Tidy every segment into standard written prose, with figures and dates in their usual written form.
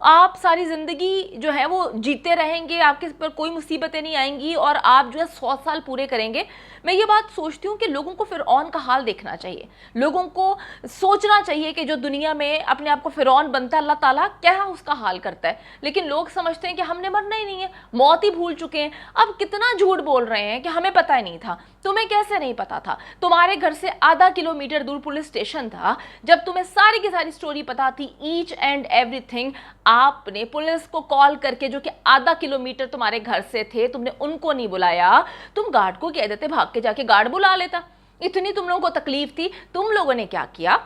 آپ ساری زندگی جو ہے وہ جیتے رہیں گے, آپ کے پر کوئی مصیبتیں نہیں آئیں گی اور آپ جو ہے 100 سال پورے کریں گے. میں یہ بات سوچتی ہوں کہ لوگوں کو فرعون کا حال دیکھنا چاہیے, لوگوں کو سوچنا چاہیے کہ جو دنیا میں اپنے آپ کو فرعون بنتا ہے اللہ تعالیٰ کیا اس کا حال کرتا ہے. لیکن لوگ سمجھتے ہیں کہ ہم نے مرنا ہی نہیں ہے, موت ہی بھول چکے ہیں. اب کتنا جھوٹ بول رہے ہیں کہ ہمیں پتہ ہی نہیں تھا. تمہیں کیسے نہیں پتا تھا؟ تمہارے گھر سے آدھا کلومیٹر دور پولیس اسٹیشن تھا. جب تمہیں ساری کی ساری سٹوری پتا تھی, ایچ اینڈ ایوری تھنگ, آپ نے پولیس کو کال کر کے, جو کہ آدھا کلومیٹر تمہارے گھر سے تھے, تم نے ان کو نہیں بلایا. تم گارڈ کو کہہ دیتے, بھاگ کے جا کے گارڈ بلا لیتا. اتنی تم لوگوں کو تکلیف تھی. تم لوگوں نے کیا کیا؟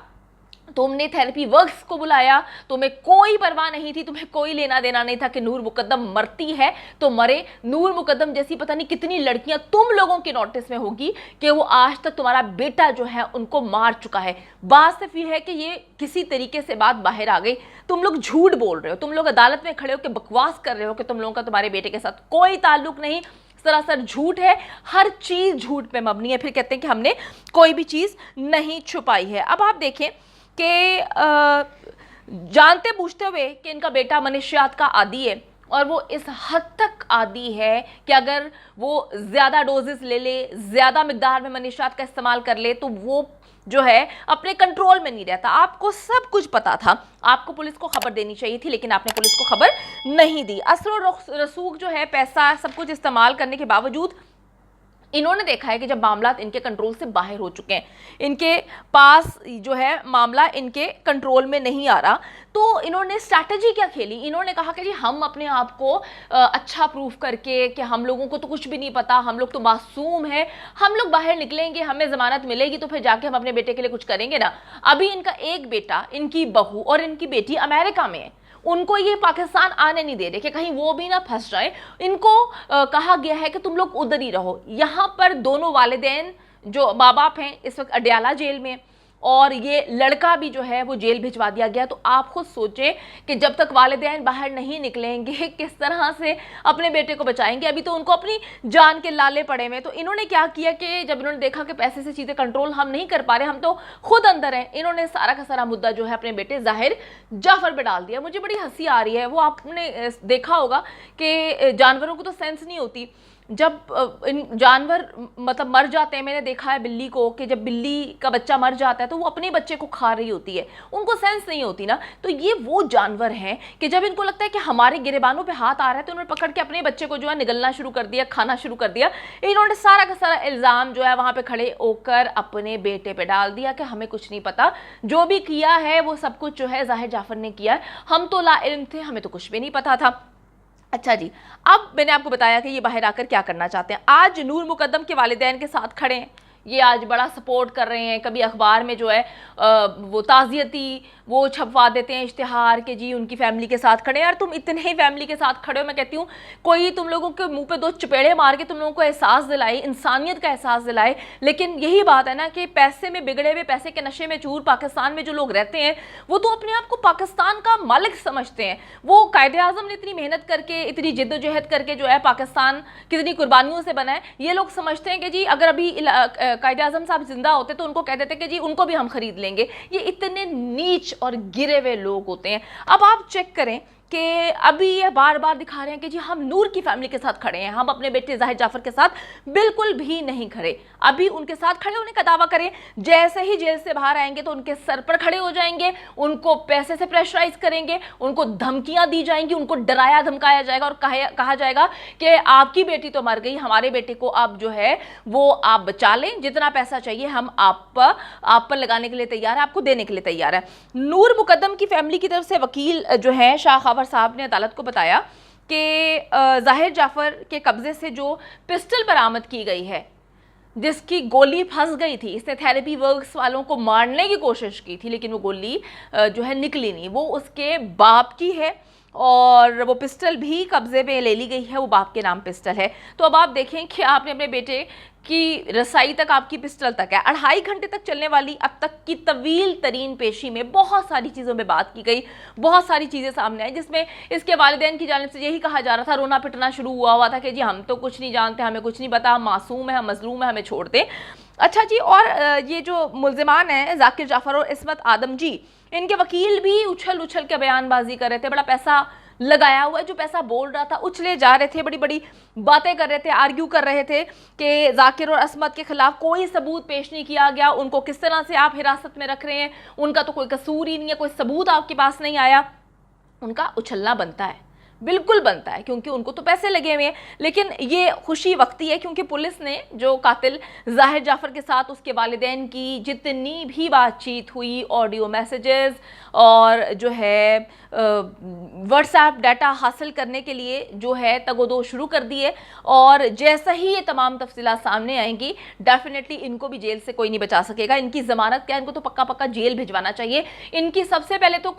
تم نے تھیراپی ورکس کو بلایا. تمہیں کوئی پرواہ نہیں تھی, تمہیں کوئی لینا دینا نہیں تھا کہ نور مقدم مرتی ہے تو مرے. نور مقدم جیسی پتہ نہیں کتنی لڑکیاں تم لوگوں کی نوٹس میں ہوگی کہ وہ آج تک تمہارا بیٹا جو ہے ان کو مار چکا ہے. بات صرف یہ ہے کہ یہ کسی طریقے سے بات باہر آ گئی. تم لوگ جھوٹ بول رہے ہو, تم لوگ عدالت میں کھڑے ہو کے بکواس کر رہے ہو کہ تم لوگوں کا تمہارے بیٹے کے ساتھ کوئی تعلق نہیں. سراسر جھوٹ ہے, ہر چیز جھوٹ پہ مبنی ہے. پھر کہتے ہیں کہ ہم نے کوئی بھی چیز نہیں چھپائی ہے. اب آپ دیکھیں کہ جانتے بوجھتے ہوئے کہ ان کا بیٹا منشیات کا عادی ہے, اور وہ اس حد تک عادی ہے کہ اگر وہ زیادہ ڈوزز لے لے, زیادہ مقدار میں منشیات کا استعمال کر لے, تو وہ جو ہے اپنے کنٹرول میں نہیں رہتا. آپ کو سب کچھ پتا تھا, آپ کو پولیس کو خبر دینی چاہیے تھی, لیکن آپ نے پولیس کو خبر نہیں دی. اثر و رسوخ جو ہے, پیسہ, سب کچھ استعمال کرنے کے باوجود انہوں نے دیکھا ہے کہ جب معاملات ان کے کنٹرول سے باہر ہو چکے ہیں, ان کے پاس جو ہے معاملہ ان کے کنٹرول میں نہیں آ رہا, تو انہوں نے اسٹریٹجی کیا کھیلی. انہوں نے کہا کہ جی ہم اپنے آپ کو اچھا پروف کر کے کہ ہم لوگوں کو تو کچھ بھی نہیں پتا, ہم لوگ تو معصوم ہیں, ہم لوگ باہر نکلیں گے, ہمیں ضمانت ملے گی تو پھر جا کے ہم اپنے بیٹے کے لیے کچھ کریں گے نا. ابھی ان کا ایک بیٹا, ان کی بہو اور ان کی بیٹی امریکہ میں ہے. ان کو یہ پاکستان آنے نہیں دے رہے کہ کہیں وہ بھی نہ پھنس جائے. ان کو کہا گیا ہے کہ تم لوگ ادھر ہی رہو. یہاں پر دونوں والدین جو ماں باپ ہیں اس وقت اڈیالہ جیل میں, اور یہ لڑکا بھی جو ہے وہ جیل بھجوا دیا گیا. تو آپ خود سوچیں کہ جب تک والدین باہر نہیں نکلیں گے کس طرح سے اپنے بیٹے کو بچائیں گے. ابھی تو ان کو اپنی جان کے لالے پڑے ہوئے. تو انہوں نے کیا کیا کہ جب انہوں نے دیکھا کہ پیسے سے چیزیں کنٹرول ہم نہیں کر پا رہے, ہم تو خود اندر ہیں, انہوں نے سارا کا سارا مدعا جو ہے اپنے بیٹے ظاہر جعفر پہ ڈال دیا. مجھے بڑی ہنسی آ رہی ہے. وہ آپ نے دیکھا ہوگا کہ جانوروں کو تو سینس نہیں ہوتی. جب جانور مطلب مر جاتے ہیں, میں نے دیکھا ہے بلی کو کہ جب بلی کا بچہ مر جاتا ہے تو وہ اپنے بچے کو کھا رہی ہوتی ہے, ان کو سینس نہیں ہوتی نا. تو یہ وہ جانور ہیں کہ جب ان کو لگتا ہے کہ ہمارے گریبانوں پہ ہاتھ آ رہا ہے تو انہوں نے پکڑ کے اپنے بچے کو جو ہے نگلنا شروع کر دیا, کھانا شروع کر دیا. انہوں نے سارا کا سارا الزام جو ہے وہاں پہ کھڑے ہو کر اپنے بیٹے پہ ڈال دیا کہ ہمیں کچھ نہیں پتا, جو بھی کیا ہے وہ سب کچھ جو ہے ظاہر جعفر نے کیا ہے, ہم تو لا علم تھے, ہمیں تو کچھ بھی نہیں پتا تھا. اچھا جی, اب میں نے آپ کو بتایا کہ یہ باہر آ کر کیا کرنا چاہتے ہیں. آج نور مقدم کے والدین کے ساتھ کھڑے ہیں, یہ آج بڑا سپورٹ کر رہے ہیں. کبھی اخبار میں جو ہے وہ تعزیتی وہ چھپوا دیتے ہیں اشتہار کہ جی ان کی فیملی کے ساتھ کھڑے ہیں. یار تم اتنے ہی فیملی کے ساتھ کھڑے ہو, میں کہتی ہوں کوئی تم لوگوں کے منہ پہ دو چپیڑے مار کے تم لوگوں کو احساس دلائے, انسانیت کا احساس دلائے. لیکن یہی بات ہے نا کہ پیسے میں بگڑے ہوئے, پیسے کے نشے میں چور پاکستان میں جو لوگ رہتے ہیں وہ تو اپنے آپ کو پاکستان کا مالک سمجھتے ہیں. وہ قائد اعظم نے اتنی محنت کر کے, اتنی جد و جہد کر کے جو ہے پاکستان کتنی قربانیوں سے بنا ہے. یہ لوگ سمجھتے ہیں کہ جی اگر ابھی قائد اعظم صاحب زندہ ہوتے تو ان کو کہہ دیتے کہ جی ان کو بھی ہم خرید لیں گے. یہ اتنے نیچ اور گرے ہوئے لوگ ہوتے ہیں. اب آپ چیک کریں کہ ابھی یہ بار بار دکھا رہے ہیں کہ جی ہم نور کی فیملی کے ساتھ کھڑے ہیں, ہم اپنے بیٹے ظاہر جعفر کے ساتھ بالکل بھی نہیں کھڑے. ابھی ان کے ساتھ کھڑے ہونے کا دعویٰ کریں, جیسے ہی جیل سے باہر آئیں گے تو ان کے سر پر کھڑے ہو جائیں گے, ان کو پیسے سے پریشرائز کریں گے, ان کو دھمکیاں دی جائیں گی, ان کو ڈرایا دھمکایا جائے گا اور کہا جائے گا کہ آپ کی بیٹی تو مر گئی, ہمارے بیٹے کو آپ جو ہے وہ آپ بچا لیں, جتنا پیسہ چاہیے ہم آپ پر لگانے کے لیے تیار ہے, آپ کو دینے کے لیے تیار ہے. نور مقدم کی فیملی کی طرف سے وکیل جو ہیں شاہ خاور صاحب نے عدالت کو بتایا کہ ظاہر جعفر کے قبضے سے جو پسٹل برآمد کی گئی ہے, جس کی گولی پھنس گئی تھی, اس نے تھیراپی ورکس والوں کو مارنے کی کوشش کی تھی لیکن وہ گولی جو ہے نکلی نہیں, وہ اس کے باپ کی ہے, اور وہ پسٹل بھی قبضے میں لے لی گئی ہے, وہ باپ کے نام پسٹل ہے. تو اب آپ دیکھیں کہ آپ نے اپنے بیٹے کی رسائی تک آپ کی پسٹل تک ہے. 2.5 گھنٹے تک چلنے والی اب تک کی طویل ترین پیشی میں بہت ساری چیزوں میں بات کی گئی, بہت ساری چیزیں سامنے آئی, جس میں اس کے والدین کی جانب سے یہی کہا جا رہا تھا, رونا پٹنا شروع ہوا تھا کہ جی ہم تو کچھ نہیں جانتے, ہمیں کچھ نہیں پتا, ہم معصوم ہیں, ہم مظلوم ہیں, ہمیں چھوڑ دیں. اچھا جی، اور یہ جو ملزمان ہیں ذاکر جعفر اور عصمت آدم جی، ان کے وکیل بھی اچھل اچھل کے بیان بازی کر رہے تھے، بڑا پیسہ لگایا ہوا ہے، جو پیسہ بول رہا تھا اچھلے جا رہے تھے، بڑی بڑی باتیں کر رہے تھے، آرگیو کر رہے تھے کہ ذاکر اور عصمت کے خلاف کوئی ثبوت پیش نہیں کیا گیا، ان کو کس طرح سے آپ حراست میں رکھ رہے ہیں، ان کا تو کوئی قصور ہی نہیں ہے، کوئی ثبوت آپ کے پاس نہیں آیا. ان کا اچھلنا بنتا ہے، بالکل بنتا ہے، کیونکہ ان کو تو پیسے لگے ہوئے ہیں. لیکن یہ خوشی وقتی ہے کیونکہ پولیس نے جو قاتل ظاہر جعفر کے ساتھ اس کے والدین کی جتنی بھی بات چیت ہوئی، آڈیو میسیجز اور جو ہے واٹس ایپ ڈیٹا حاصل کرنے کے لیے جو ہے تگ و دو شروع کر دیے، اور جیسا ہی یہ تمام تفصیلات سامنے آئیں گی ڈیفینیٹلی ان کو بھی جیل سے کوئی نہیں بچا سکے گا. ان کی ضمانت کیا، ان کو تو پکا پکا جیل بھجوانا چاہیے. ان کی سب سے پہلے تو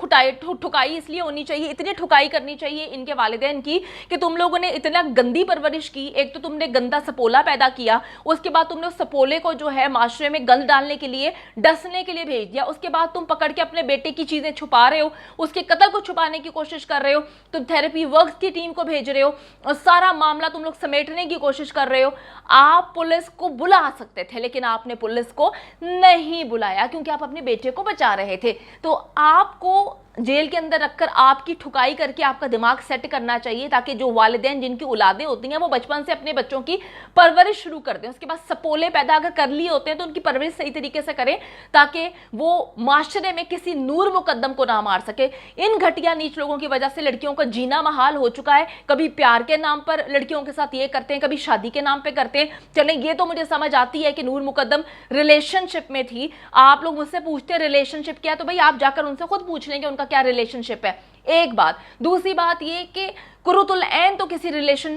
ٹھکائی اس لیے ہونی چاہیے، اتنی ٹھکائی کرنی چاہیے ان کے والدین کی کہ تم لوگوں نے اتنا گندی پرورش کی. ایک تو تم نے گندا سپولا پیدا کیا، اس کے بعد تم نے اس سپولے کو جو ہے معاشرے میں گند ڈالنے کے لیے، ڈسنے کے لیے بھیج دیا. اس کے بعد تم پکڑ کے اپنے بیٹے کی چیزیں چھپا رہے ہو، اس کے قتل کو چھپانے کی کوشش کر رہے ہو، تم تھیراپی ورکس کی ٹیم کو بھیج رہے ہو، اور سارا معاملہ تم لوگ سمیٹنے کی کوشش کر رہے ہو. آپ پولیس کو بلا سکتے تھے لیکن آپ نے پولیس کو نہیں بلایا کیونکہ آپ اپنے بیٹے کو بچا رہے تھے. تو آپ کو جیل کے اندر رکھ کر آپ کی ٹھکائی کر کے آپ کا دماغ سیٹ کرنا چاہیے تاکہ جو والدین جن کی اولادیں ہوتی ہیں وہ بچپن سے اپنے بچوں کی پرورش شروع کر دیں. اس کے بعد سپولے پیدا اگر کر لیے ہوتے ہیں تو ان کی پرورش صحیح طریقے سے کریں تاکہ وہ معاشرے میں کسی نور مقدم کو نہ مار سکے. ان گھٹیا نیچ لوگوں کی وجہ سے لڑکیوں کا جینا محال ہو چکا ہے. کبھی پیار کے نام پر لڑکیوں کے ساتھ یہ کرتے ہیں، کبھی شادی کے نام پہ کرتے ہیں. چلیں یہ تو مجھے سمجھ آتی ہے کہ نور مقدم ریلیشن شپ میں تھی. آپ لوگ مجھ سے پوچھتے ہیں ریلیشن شپ کیا، تو بھائی آپ جا کر ان سے خود پوچھ لیں کہ ان کا کیا ریلیشن شپ ہے. ایک بات. دوسری بات یہ کہ قرۃ العین تو کسی ریلیشن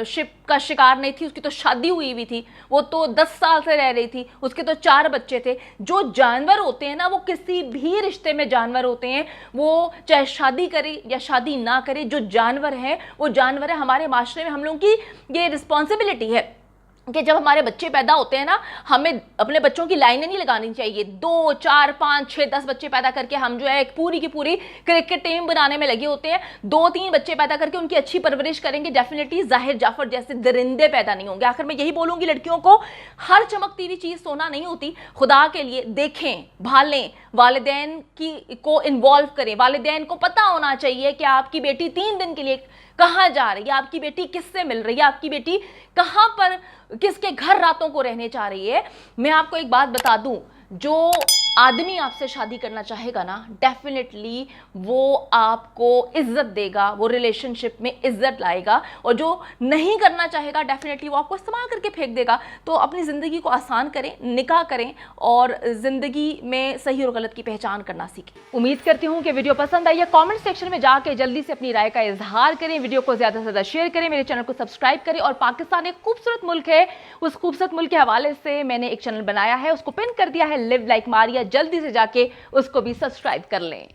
شپ کا شکار نہیں تھی، اس کی تو شادی ہوئی تھی، وہ تو 10 سال سے رہ رہی تھی، اس کے تو 4 بچے تھے. جو جانور ہوتے ہیں نا وہ کسی بھی رشتے میں جانور ہوتے ہیں، وہ چاہے شادی کرے یا شادی نہ کرے، جو جانور ہیں وہ جانور ہیں. ہمارے معاشرے میں ہم لوگوں کی یہ رسپانسبلٹی ہے کہ جب ہمارے بچے پیدا ہوتے ہیں نا، ہمیں اپنے بچوں کی لائنیں نہیں لگانی چاہیے. 2 4 5 6 10 بچے پیدا کر کے ہم جو ہے ایک پوری کی پوری کرکٹ ٹیم بنانے میں لگے ہوتے ہیں. 2 3 بچے پیدا کر کے ان کی اچھی پرورش کریں گے، ڈیفینیٹلی ظاہر جعفر جیسے درندے پیدا نہیں ہوں گے. آخر میں یہی بولوں گی لڑکیوں کو، ہر چمکتی ہوئی چیز سونا نہیں ہوتی. خدا کے لیے دیکھیں، بھالیں، والدین کو انوالو کریں. والدین کو پتہ ہونا چاہیے کہ آپ کی بیٹی 3 دن کے لیے کہاں جا رہی ہے، آپ کی بیٹی کس سے مل رہی ہے، آپ کی بیٹی کہاں پر کس کے گھر راتوں کو رہنے چاہ رہی ہے. میں آپ کو ایک بات بتا دوں، جو آدمی آپ سے شادی کرنا چاہے گا نا ڈیفینیٹلی وہ آپ کو عزت دے گا، وہ ریلیشن شپ میں عزت لائے گا. اور جو نہیں کرنا چاہے گا ڈیفینیٹلی وہ آپ کو استعمال کر کے پھینک دے گا. تو اپنی زندگی کو آسان کریں، نکاح کریں اور زندگی میں صحیح اور غلط کی پہچان کرنا سیکھیں. امید کرتی ہوں کہ ویڈیو پسند آئی ہے. کامنٹ سیکشن میں جا کے جلدی سے اپنی رائے کا اظہار کریں، ویڈیو کو زیادہ سے زیادہ شیئر کریں، میرے چینل کو سبسکرائب کریں. اور پاکستان ایک خوبصورت ملک ہے، اس خوبصورت ملک کے حوالے سے میں نے ایک چینل بنایا ہے، اس کو پن کر دیا ہے لیو لائک ماریا. جلدی سے جا کے اس کو بھی سبسکرائب کر لیں.